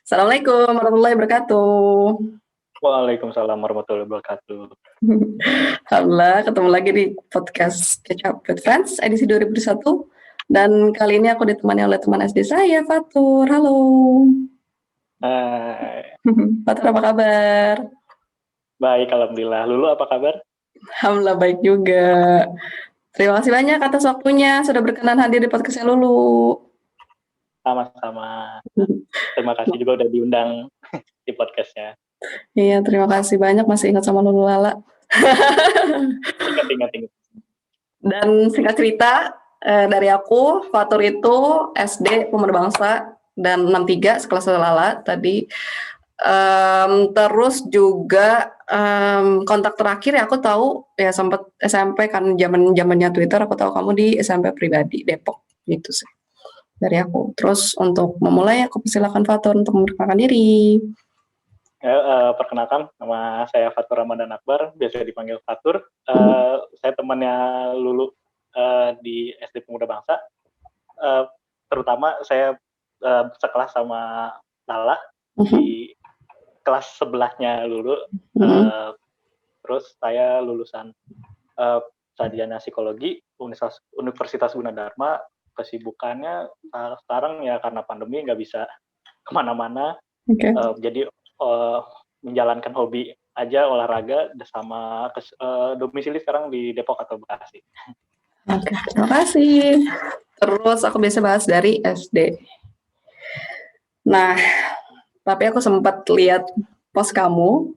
Assalamualaikum warahmatullahi wabarakatuh. Waalaikumsalam warahmatullahi wabarakatuh. Alhamdulillah ketemu lagi di podcast Catch Up with Friends edisi 2021. Dan kali ini aku ditemani oleh teman SD saya, Fatur. Halo. Hai. Fatur apa kabar? Baik, alhamdulillah. Lulu apa kabar? Alhamdulillah baik juga. Terima kasih banyak atas waktunya sudah berkenan hadir di podcastnya Lulu. Sama-sama. Terima kasih juga udah diundang di podcastnya. Iya, terima kasih banyak masih ingat sama Lulu Lala. Ingat. Dan singkat cerita, dari aku, Fatur itu SD Pemuda Bangsa dan 63 sekelas Lala tadi. Terus juga kontak terakhir ya aku tahu ya sempat SMP kan zamannya Twitter, aku tahu kamu di SMP pribadi Depok gitu sih dari aku. Terus untuk memulai aku persilakan Fatur untuk memperkenalkan diri. Perkenalkan, nama saya Fatur Ramadan Akbar, biasa dipanggil Fatur. Saya temannya Lulu di SD Pemuda Bangsa. Terutama saya sekelas sama Lala di kelas sebelahnya Lulu. Terus saya lulusan sarjana psikologi Universitas Gunadarma. Kesibukannya sekarang ya karena pandemi nggak bisa kemana-mana. Jadi menjalankan hobi aja, olahraga sama domisili sekarang di Depok atau Bekasi. Oke, terima kasih. Terus aku biasa bahas dari SD. Nah, tapi aku sempat lihat post kamu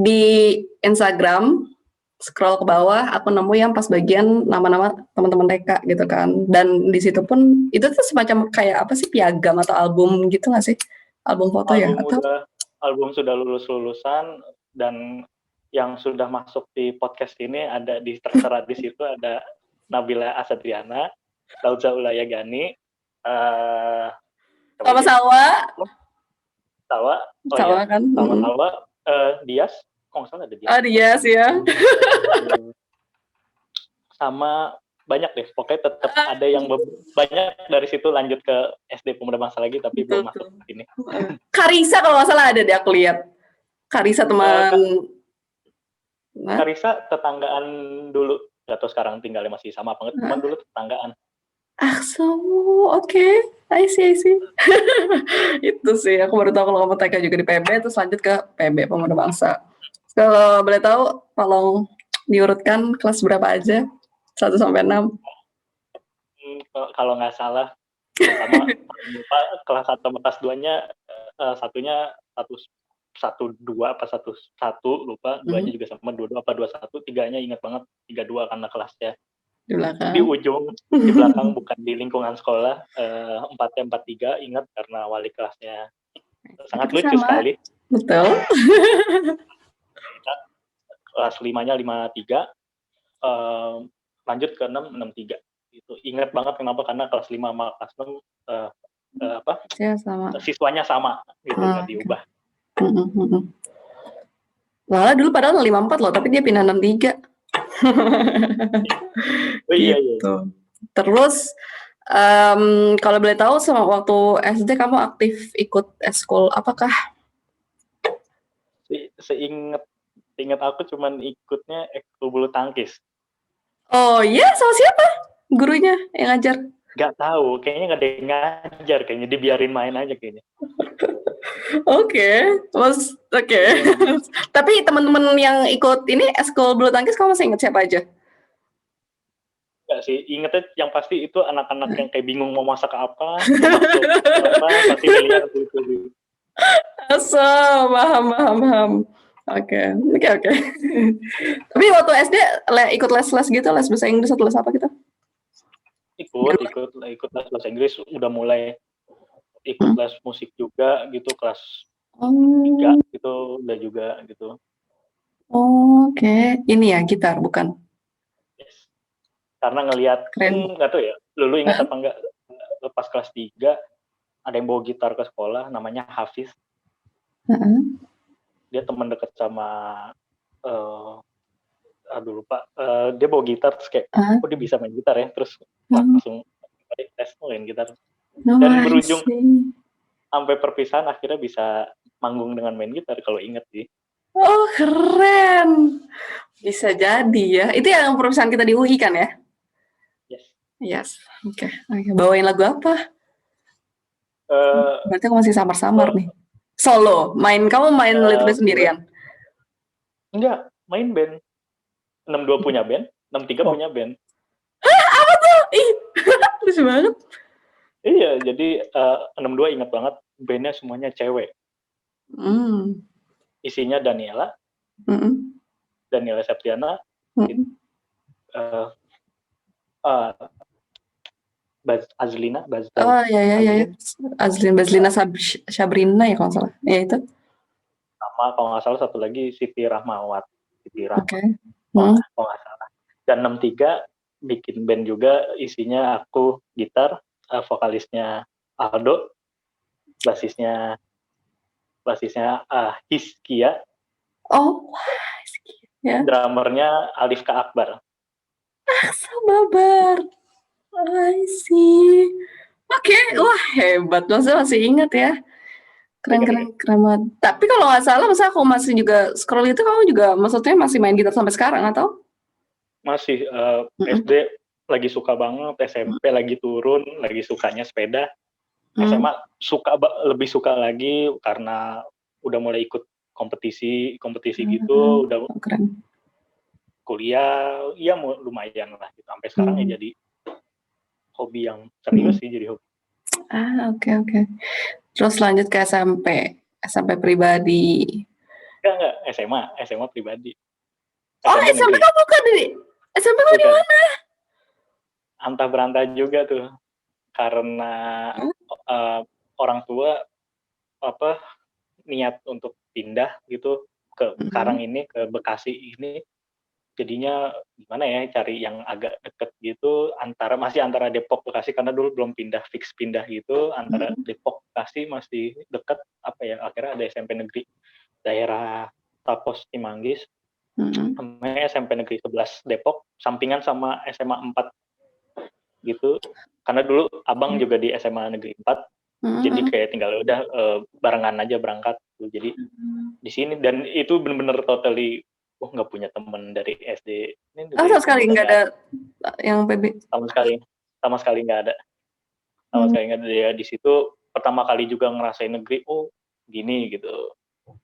di Instagram, scroll ke bawah, aku nemu yang pas bagian nama-nama teman-teman TK gitu kan. Dan di situ pun itu tuh semacam kayak apa sih, piagam atau album gitu nggak sih? Album foto ya? Album sudah lulusan, dan yang sudah masuk di podcast ini ada tertera di situ ada Nabila Asadriana, Lauza Ulaya Gani, Salwa kan? Salwa, Dias, kok nggak salah ada Dias. Dias ya. Sama banyak deh, pokoknya tetap ada yang banyak dari situ lanjut ke SD Pemuda Bangsa lagi, tapi belum masuk ke sini. Karisa kalau nggak salah ada deh aku lihat. Karisa teman. Karisa tetanggaan dulu, nggak tahu sekarang tinggalnya masih sama banget, cuman dulu tetanggaan. So okay. I see. Itu sih, aku baru tahu kalau kamu TK juga di PB, terus lanjut ke PB Pemuda Bangsa. Kalau boleh tahu, tolong diurutkan kelas berapa aja? 1 sampai 6. Kalau nggak salah, pertama kelas 1 sama kelas 2-nya, satunya 1-2 apa 1-1 lupa, 2-nya juga sama 22 apa 21, 3-nya ingat banget 32 karena kelasnya di belakang. Di ujung, di belakang, bukan di lingkungan sekolah. 4-nya 43, ingat karena wali kelasnya sangat lucu sekali. Betul. Kelas 5-nya 53, lanjut ke 6, 63. Itu ingat banget kenapa, karena kelas 5 sama kelas 6 sama. Siswanya sama gitu, nggak diubah. Lala dulu padahal 54 loh, tapi dia pindah 63. Iya. Terus kalau boleh tahu sama waktu SD kamu aktif ikut eskul apakah? Seingat aku cuman ikutnya ekskul bulu tangkis. Oh iya, sama siapa gurunya yang ngajar? Gak tahu, kayaknya nggak ada yang ngajar, kayaknya dibiarin main aja kayaknya. Oke. Tapi teman-teman yang ikut ini eskul bulu tangkis kamu masih ingat siapa aja? Enggak sih, ingetnya yang pasti itu anak-anak yang kayak bingung mau masak apa, pasti miliar gitu. Paham. Oke. Tapi waktu SD ikut les gitu, les bahasa Inggris atau les apa gitu? Ikut les bahasa Inggris, udah mulai ikut les musik juga gitu, kelas 3 gitu, udah juga gitu. Oke. Ini ya gitar bukan? Yes. Karena ngelihat, nggak tahu ya, Lulu ingat apa enggak, pas kelas 3 ada yang bawa gitar ke sekolah, namanya Hafiz. Dia teman dekat sama lupa, dia bawa gitar terus kayak kok dia bisa main gitar ya, terus langsung tes main gitar. Dan sampai perpisahan akhirnya bisa manggung dengan main gitar kalau inget sih. Oh, keren. Bisa jadi ya. Itu yang perpisahan kita di UI kan ya? Yes. Yes. Oke. Bawain lagu apa? Eh, Berarti aku masih samar-samar nih. Solo. Kamu main literally gue sendirian? enggak main band. 62 punya band, 63 Oh. punya band. Apa tuh? Ih, lucu banget. Iya, jadi 62 ingat banget bandnya semuanya cewek. Hmm. Isinya Daniela Septiana, uh, uh, Azlina, Oh ya ya ya. Azlin, Bazlina Sabrina ya kalau nggak salah. Ya itu. sama kalau nggak salah satu lagi Siti Rahmawat. Oke. Kalau nggak salah. Dan 63 bikin band juga, isinya aku gitar, vokalisnya Aldo, basisnya Hiskia, Oh, ya. drummernya Alifka Akbar. Sabar. I see. Oke, wah hebat. Maksudnya masih ingat ya. Keren banget. Tapi kalau nggak salah, masa aku masih juga scroll itu, kamu juga maksudnya masih main gitar sampai sekarang atau? Masih SD lagi suka banget, SMP lagi turun, lagi sukanya sepeda. SMA lebih suka lagi karena udah mulai ikut kompetisi gitu, udah Keren. kuliah, ya lumayan lah gitu. Sampai sekarang ya jadi hobi yang serius sih, jadi hobi. Oke. Terus lanjut ke SMP pribadi. Enggak, SMA pribadi. SMP kamu bukan di SMP kamu di mana? Antah berantah juga tuh, karena orang tua niat untuk pindah gitu ke Karang ini, ke Bekasi ini, jadinya gimana ya, cari yang agak deket gitu, masih antara Depok Bekasi, karena dulu belum fix pindah gitu, antara Depok Bekasi masih deket, akhirnya ada SMP negeri daerah Tapos Cimanggis, namanya SMP Negeri 11 Depok, sampingan sama SMA 4 gitu, karena dulu abang juga di SMA Negeri 4, jadi kayak tinggal udah barengan aja berangkat tuh. Jadi di sini, dan itu benar-benar totally nggak punya teman dari SD. Ini sama sekali nggak ada yang PB. Sama sekali nggak ada. Ya, di situ pertama kali juga ngerasain negeri, gini gitu,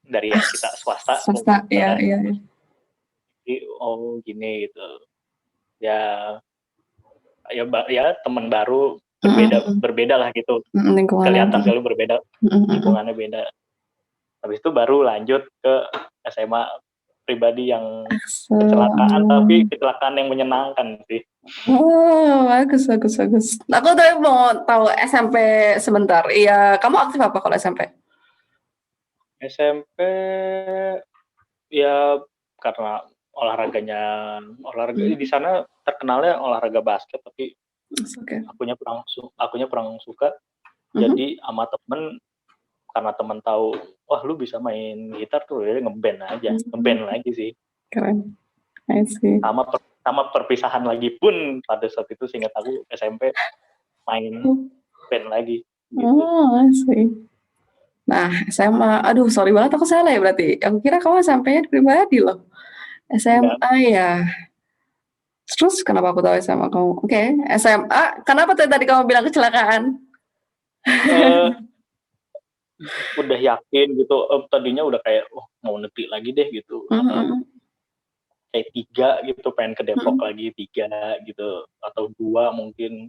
dari yang kita swasta ya. Jadi, gini gitu ya teman baru, berbeda lah gitu, kelihatan selalu berbeda, lingkungannya beda. Habis itu baru lanjut ke SMA pribadi yang kecelakaan, tapi kecelakaan yang menyenangkan sih. Oh, bagus. Aku tadi mau tahu SMP sebentar. Iya, kamu aktif apa kalau SMP? SMP ya karena olahraga di sana terkenalnya olahraga basket, tapi akunya kurang suka. Jadi sama temen, karena temen tahu, wah lu bisa main gitar tuh, ya ngeband lagi sih. Keren. I see. Sama perpisahan lagi pun pada saat itu, seingat aku SMP main band lagi gitu. I see. Nah, SMA, aduh sorry banget aku salah ya berarti. Aku kira kamu SMP pribadi loh. SMA ya. Terus kenapa aku tahu SMA kamu? Oke, SMA. Kenapa tadi kamu bilang kecelakaan? Udah yakin gitu, tadinya udah kayak mau negeri lagi deh gitu, kayak 3 gitu, pengen ke Depok lagi 3 gitu, atau 2 mungkin.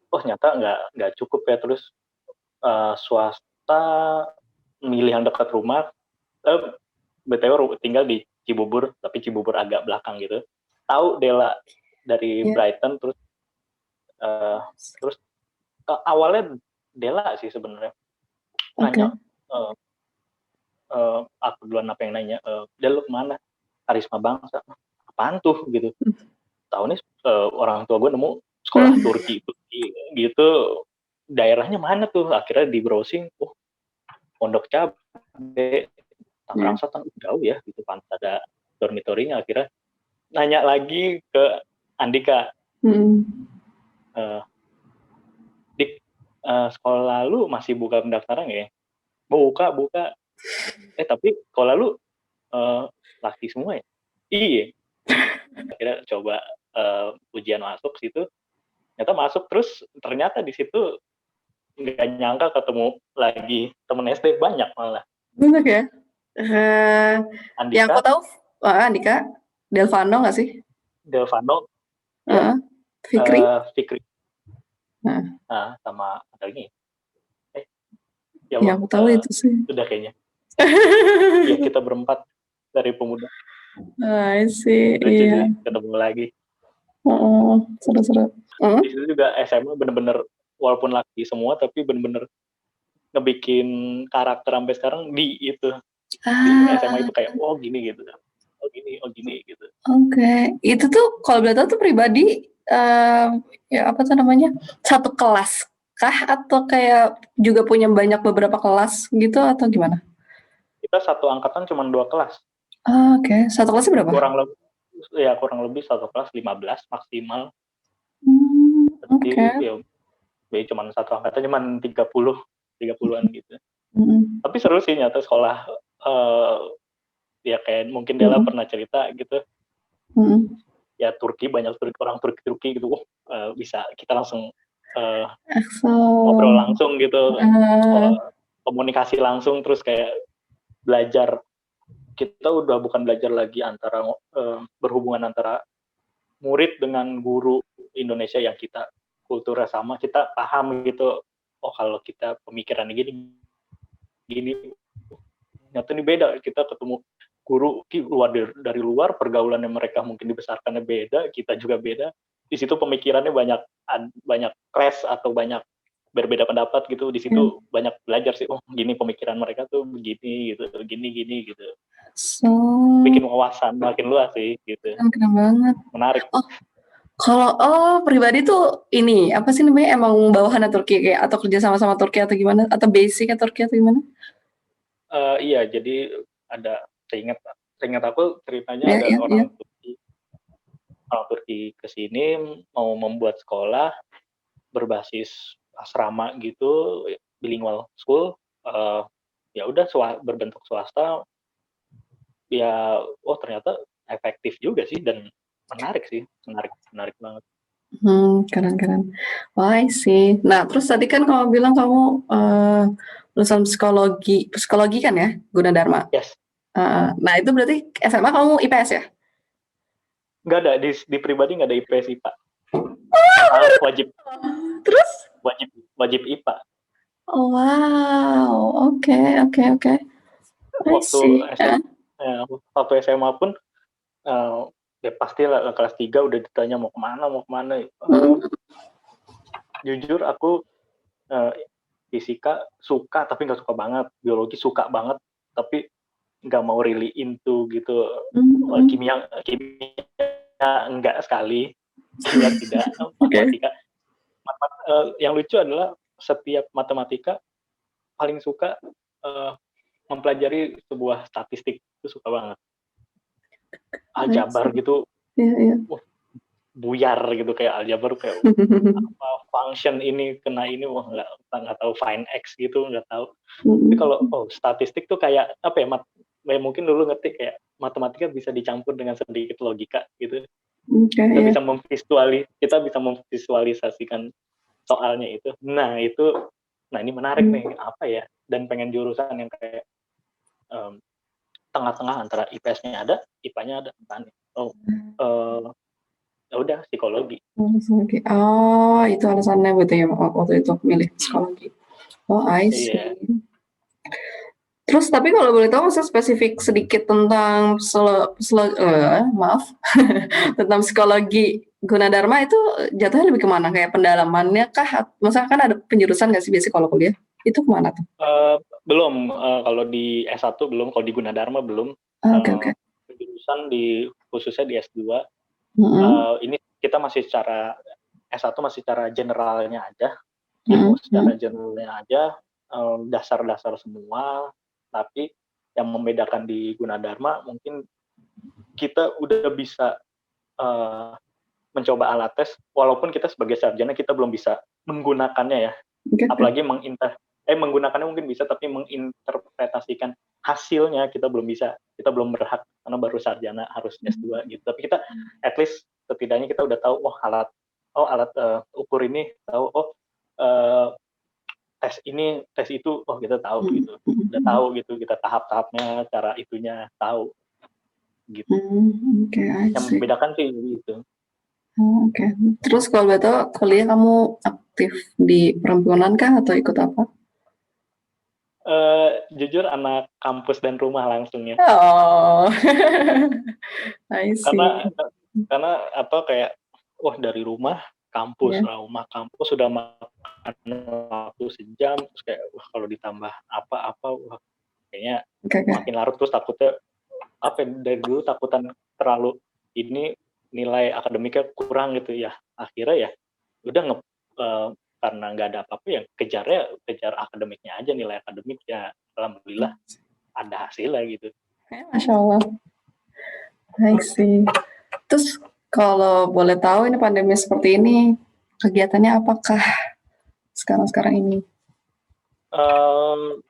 Nyata nggak cukup ya. Terus swasta milih yang dekat rumah, BTW tinggal di Cibubur, tapi Cibubur agak belakang gitu. Tahu Dela dari Brighton, terus awalnya Dela sih sebenarnya nanya, aku duluan yang nanya, Del lu kemana? Karisma Bangsa. Apaan tuh gitu? Tahunnya orang tua gue nemu sekolah Turki gitu, daerahnya mana tuh? Akhirnya di browsing, Pondok Cabe, Tangerang Selatan, jauh ya gitu, pantas ada dormitorinya. Akhirnya nanya lagi ke Andika, Dik, sekolah lalu masih buka pendaftaran ya? Buka. Tapi sekolah lalu laki semua ya? Iya. Akhirnya coba ujian masuk situ, ternyata masuk, terus ternyata di situ nggak nyangka ketemu lagi temen SD banyak malah. Banyak ya? Yang aku Andika, tahu, Andika, Delvano nggak sih? Delvano, ya, Fikri? Fikri, Nah, sama ada lagi. Ya yang Allah, aku tahu itu sih. udah kayaknya. Ya kita berempat dari pemuda. I see, Lucu iya. sih, ketemu lagi. Seru-seru. Di situ juga SMA bener-bener walaupun laki semua tapi bener-bener ngebikin karakter sampai sekarang di itu. Di SMA itu kayak gini gitu. Oh gini gitu. Oke. Itu tuh kalau boleh tahu tuh pribadi ya apa tuh namanya? Satu kelas kah atau kayak juga punya banyak beberapa kelas gitu atau gimana? Kita satu angkatan cuma 2 kelas. Oke. Satu kelasnya berapa? Kurang lebih satu kelas 15 maksimal. Oke. Jadi ya cuma satu angkatan cuma 30-an gitu. Tapi seru sih nyata sekolah, ya kayak mungkin Della pernah cerita gitu. Ya Turki, banyak orang Turki gitu. Bisa kita langsung ngobrol langsung gitu, komunikasi langsung, terus kayak belajar. Kita udah bukan belajar lagi antara berhubungan antara murid dengan guru Indonesia yang kita kulturnya sama, kita paham gitu. Oh kalau kita pemikiran gini, nyata ini beda. Kita ketemu guru dari luar, pergaulannya mereka mungkin dibesarkannya beda, kita juga beda. Di situ pemikirannya banyak clash atau banyak berbeda pendapat gitu. Di situ banyak belajar sih. Oh gini pemikiran mereka tuh begini gitu, gini gitu. Bikin wawasan makin luas sih gitu. Keren banget. Menarik. Kalau pribadi tuh ini apa sih namanya, emang bawahannya Turki kayak atau kerja sama Turki atau gimana? Atau basicnya Turki atau gimana? Iya, jadi ada seingat aku ceritanya ada Iya. orang Turki ke sini mau membuat sekolah berbasis asrama gitu, bilingual school. Ya udah berbentuk swasta. Ya, ternyata efektif juga sih dan menarik sih, menarik banget. Keren. Wah, I see. Nah, terus tadi kan kamu bilang kamu lulusan psikologi kan ya, Gunadarma. Yes. Nah, itu berarti SMA kamu IPS ya? Nggak ada di pribadi, nggak ada IPS IPA. Wajib wajib IPA. Oh, wow. Oke. I see. Waktu SMA pun ya pastilah kelas 3 udah ditanya mau kemana. Jujur aku fisika suka tapi nggak suka banget, biologi suka banget tapi nggak mau really into gitu. Kimia enggak sekali, kimia tidak. Matematika yang lucu adalah setiap matematika paling suka mempelajari sebuah statistik, itu suka banget. Aljabar gitu, buyar gitu, kayak aljabar kayak apa function ini kena ini, nggak tahu find x gitu, nggak tahu. Tapi kalau statistik tuh kayak apa ya, mungkin dulu ngerti kayak matematika bisa dicampur dengan sedikit logika gitu. Kita bisa memvisualisasikan soalnya itu. Nah ini menarik nih, apa ya, dan pengen jurusan yang kayak tengah-tengah antara IPS-nya ada, IPA-nya ada. Ya udah psikologi. Oh, itu alasannya betul ya waktu itu milih psikologi. Oh, I see. Terus tapi kalau boleh tahu maksudnya spesifik sedikit tentang tentang psikologi Gunadarma itu jatuhnya lebih kemana? Kayak pendalamannya kah? Maksudnya kan ada penjurusan nggak sih biasanya kalau kuliah? Itu kemana tuh? Belum, kalau di S1 belum, kalau di Gunadarma belum. Oke. Penjurusan khususnya di S2. Ini kita masih secara S1 masih secara generalnya aja, ilmu secara generalnya aja, dasar-dasar semua. Tapi yang membedakan di Gunadarma mungkin kita udah bisa mencoba alat tes, walaupun kita sebagai sarjana kita belum bisa menggunakannya ya. Oke. Apalagi menggunakannya mungkin bisa, tapi menginterpretasikan hasilnya kita belum bisa. Kita belum berhak karena baru sarjana harus S2 gitu. Tapi kita at least setidaknya kita udah tahu alat ukur ini, tahu eh, tes itu, kita tahu Hmm, gitu. Udah tahu gitu kita tahap-tahapnya, cara itunya tahu gitu. oke, I Yang see. membedakan sih gitu. Oke. Terus kalau betul kuliah kamu aktif di perhimpunan kah atau ikut apa? Jujur anak kampus dan rumah langsung ya. Oh, I Karena see. karena apa kayak dari Ya, rumah kampus sudah makan waktu sejam, terus kayak kalau ditambah apa-apa kayaknya oke, oke. makin larut, terus takutnya dari dulu takutan terlalu ini nilai akademiknya kurang gitu ya, akhirnya ya udah karena nggak ada apa-apa ya kejar akademiknya aja, nilai akademik ya alhamdulillah ada hasilnya gitu. Masya Allah. I see. Terus kalau boleh tahu ini pandemi seperti ini, kegiatannya apakah sekarang-sekarang ini? um,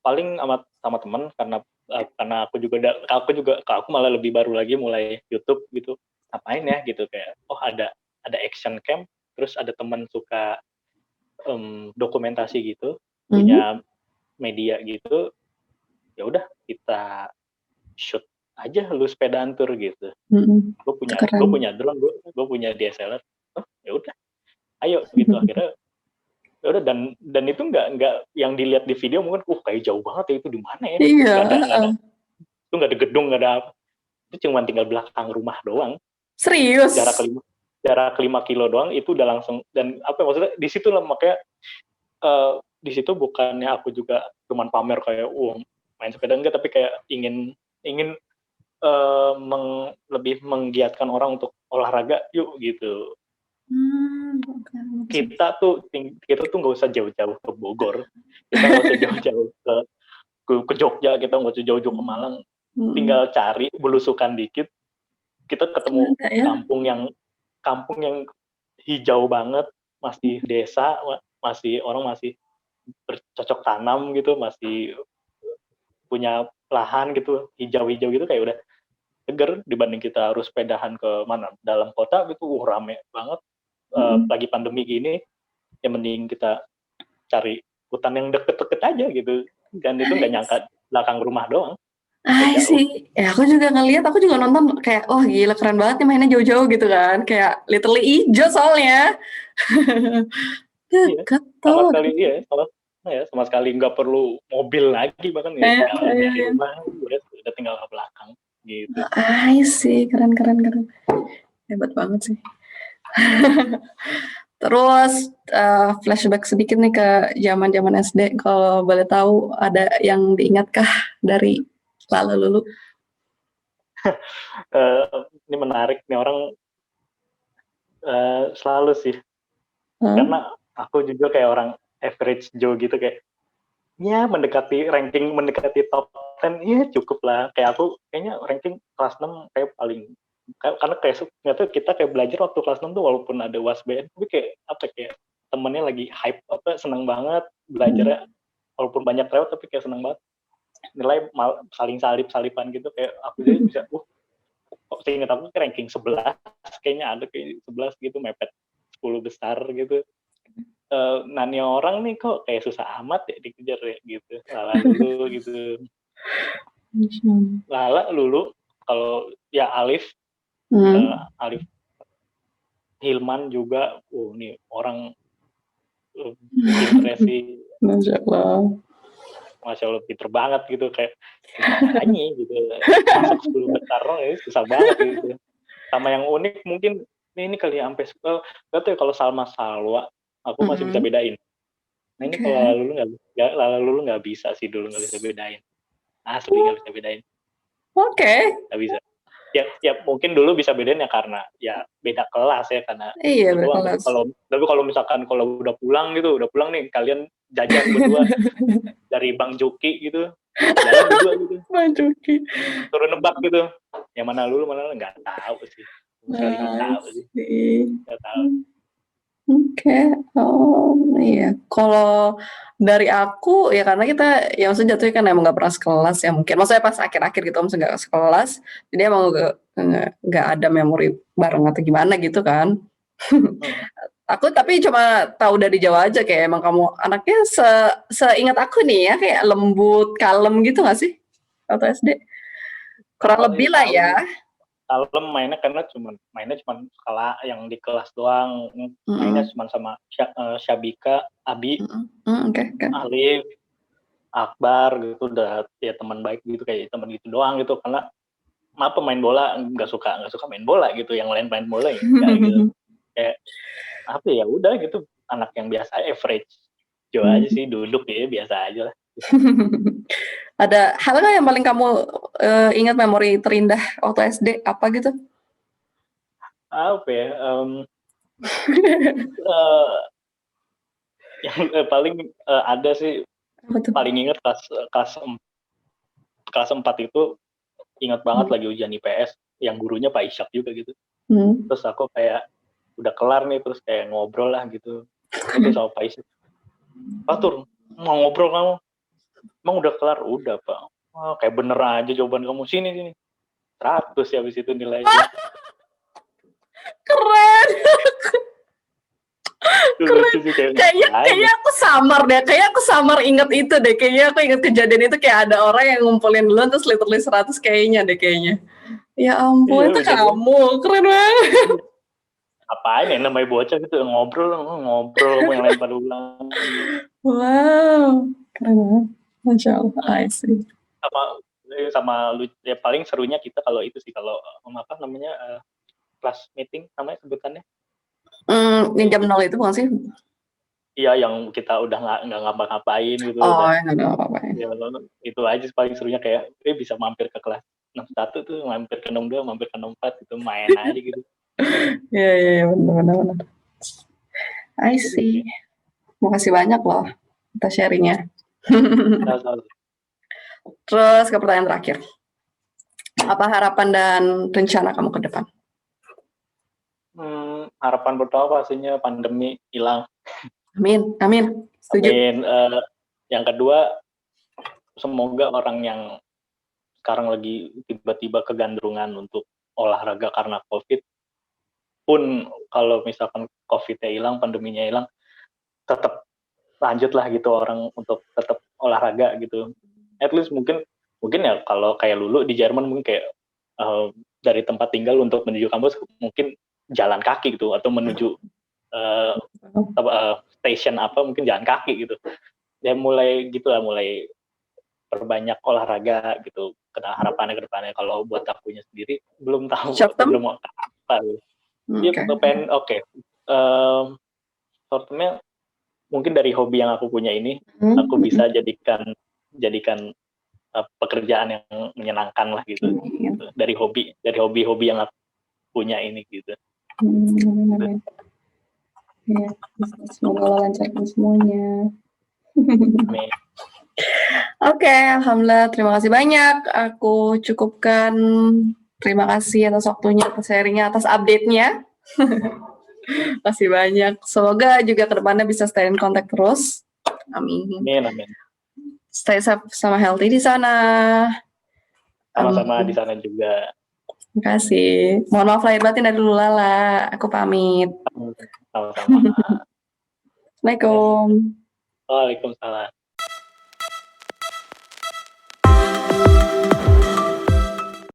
Paling sama teman, karena aku malah lebih baru lagi mulai YouTube gitu, ngapain ya gitu, kayak ada action camp, terus ada teman suka dokumentasi gitu, Mhm. punya media gitu, ya udah kita shoot aja, lu sepedaan tur gitu. Mhm. Gue Itu punya keren. gue punya drone, gue punya DSLR. Ya udah, ayo gitu. Akhirnya ya udah, dan itu nggak yang dilihat di video mungkin kayak jauh banget ya, itu di mana ya gitu, Iya, nggak ada itu, nggak ada gedung, nggak ada apa, itu cuma tinggal belakang rumah doang, jarak serius. lima jarak 5 kilo doang, itu udah langsung. Dan apa maksudnya di situ lah, makanya di situ bukannya aku juga cuman pamer kayak main sepeda, enggak, tapi kayak ingin ingin lebih menggiatkan orang untuk olahraga yuk gitu. Oke, sih. Kita tuh nggak usah jauh-jauh ke Bogor, kita nggak usah jauh-jauh ke Jogja, kita nggak usah jauh-jauh ke Malang, Mhm. tinggal cari belusukan dikit, kita Kan ketemu ada ya. kampung yang hijau banget, masih desa, orang masih bercocok tanam gitu, masih punya lahan gitu, hijau-hijau gitu, kayak udah seger dibanding kita harus sepedahan ke mana dalam kota gitu, rame banget. Mhm. Lagi pandemi gini, ya mending kita cari hutan yang deket-deket aja gitu, dan itu nggak nyangka belakang rumah doang, nggak jauh. Sih. Ya aku juga ngeliat, aku juga nonton kayak, oh gila keren banget nih mainnya jauh-jauh gitu kan. Kayak literally hijau soalnya. Iya, Deket sama tuh. sekali, iya, sama sekali nggak perlu mobil lagi, bahkan ya Kayak, tinggal dari rumah udah tinggal ke belakang gitu. sih, keren, keren, keren. Hebat banget sih. Terus flashback sedikit nih ke zaman-zaman SD. Kalau boleh tahu ada yang diingatkah dari lalu lulu? Ini menarik nih orang, selalu sih, Hmm? karena aku juga kayak orang average Joe gitu, kayak ya mendekati top 10, ya cukup lah. Kayak aku kayaknya ranking kelas 6 kayak paling, karena kayak nggak tahu, kita kayak belajar waktu kelas 6 tuh walaupun ada UASBN, tapi kayak kayak temennya lagi hype seneng banget belajarnya, walaupun banyak lewat tapi kayak seneng banget, nilai saling salipan gitu, kayak aku jadi bisa kok seingat aku ranking 11, kayaknya ada kayak 11 gitu, mepet 10 besar gitu. Nanya orang nih kok kayak susah amat ya dikejar ya gitu, lala lulu gitu. Lala lulu, kalau ya Hmm. Alif Hilman juga, nih orang pinternya sih, Masya Allah. masya Allah pinter banget gitu, kayak gimana caranya gitu masuk 10 besar ya, susah banget gitu. Sama yang unik mungkin ini kali ya, sampai nggak tahu ya, kalau Salma Salwa aku masih bisa Mm-mm. bedain. Nah ini kalau Oke. Lala Lulu nggak bisa sih, dulu nggak bisa bedain, asli nggak bisa bedain, Oke. nggak bisa. Ya mungkin dulu bisa bedain ya karena ya beda kelas ya, karena Iya, itu doang. Tapi berkelas. kalau misalkan kalau udah pulang nih kalian jajan berdua dari Bang Joki gitu, jalan berdua gitu, Manjuki. suruh nebak gitu, yang mana Lulu mana nggak tahu sih, sama sekali nggak tahu Nice sih, sih. nggak tahu. Oke, oh iya. Kalau dari aku ya karena kita ya maksudnya jatuhnya kan emang nggak pernah sekelas ya mungkin. Maksudnya pas akhir-akhir gitu maksudnya nggak sekelas, jadi emang nggak ada memori bareng atau gimana gitu kan. Hmm. Aku tapi cuma tahu dari jauh aja kayak emang kamu anaknya seingat aku nih ya kayak lembut, kalem gitu nggak sih waktu SD? Kurang lebih lah ya. Kalem mainnya karena mainnya cuma skala yang di kelas doang. Mainnya Mm-mm. cuma sama Syabika, Abi, Oke, oke. Alif, Akbar gitu udah ya teman baik gitu kayak teman gitu doang gitu karena pemain bola nggak suka main bola gitu yang lain main bola ya enggak gitu kayak apa ya udah gitu anak yang biasa average Jo aja sih duduk ya biasa aja lah. Ada hal nggak yang paling kamu ingat memori terindah waktu SD apa gitu? Apa ya eh, yang paling ada sih Apa tuh? paling ingat kelas 4 itu ingat banget lagi ujian IPS yang gurunya Pak Ishak juga gitu. Hmm. Terus aku kayak udah kelar nih terus kayak ngobrol lah gitu. Ngobrol sama Pak Ishak. Pak Tur, mau ngobrol kamu? Emang udah kelar? Udah Pak. Wah, kayak bener aja jawaban kamu sini. 100 ya habis itu nilainya. Keren, Itu keren. lucu sih kayak Kayaknya aku samar deh. Kayaknya aku samar inget itu deh. Kayaknya aku inget kejadian itu kayak ada orang yang ngumpulin duluan terus literally 100 kayaknya deh kayaknya. Ya ampun, iya itu jadi kamu. Keren banget. apain ya namanya bocah gitu ngobrol kamu yang lain pada ulang. Wow, keren banget. Masya Allah, I see. sama sama ya paling serunya kita kalau itu sih kalau apa namanya class meeting namanya sebutannya. Yang jam 0 itu bukan sih? Iya yang kita udah nggak ngapa-ngapain gitu Oh, udah yang ada apa-apa ya. ya itu aja paling serunya kayak bisa mampir ke kelas 61 tuh mampir ke 62 mampir ke 64 itu main aja gitu. Iya, iya, iya, benar-benar. I Seru see. sih. Makasih banyak loh atas sharingnya. Nah, Terus ke pertanyaan terakhir. Apa harapan dan rencana kamu ke depan? harapan pertama pastinya pandemi hilang. Amin, amin. Setuju. Amin. Yang kedua semoga orang yang sekarang lagi tiba-tiba kegandrungan untuk olahraga karena COVID pun kalau misalkan COVID-nya hilang, pandeminya hilang, tetap lanjut lah gitu orang untuk tetap olahraga gitu. At least mungkin ya kalau kayak Lulu di Jerman mungkin kayak dari tempat tinggal untuk menuju kampus mungkin jalan kaki gitu atau menuju station apa mungkin jalan kaki gitu. Ya mulai gitulah mulai perbanyak olahraga gitu. Kena harapannya ke depannya kalau buat akunya sendiri belum tahu Short term? belum apa. Dia Oke. pengen oke. Short termnya mungkin dari hobi yang aku punya ini aku bisa jadikan pekerjaan yang menyenangkan lah gitu. Dari hobi yang aku punya ini gitu. Ya, semoga lancarkan semuanya. Amin. Oke, alhamdulillah. Terima kasih banyak. Aku cukupkan. Terima kasih atas waktunya, atas sharingnya, atas update-nya. Terima kasih banyak. Semoga juga kedepannya bisa stay in contact terus. Amin. Amin. Stay safe sama healthy di sana. Sama-sama di sana juga. Terima kasih. Mohon maaf lahir batin dari Lala. Aku pamit. Sama-sama. Assalamualaikum. Waalaikumsalam.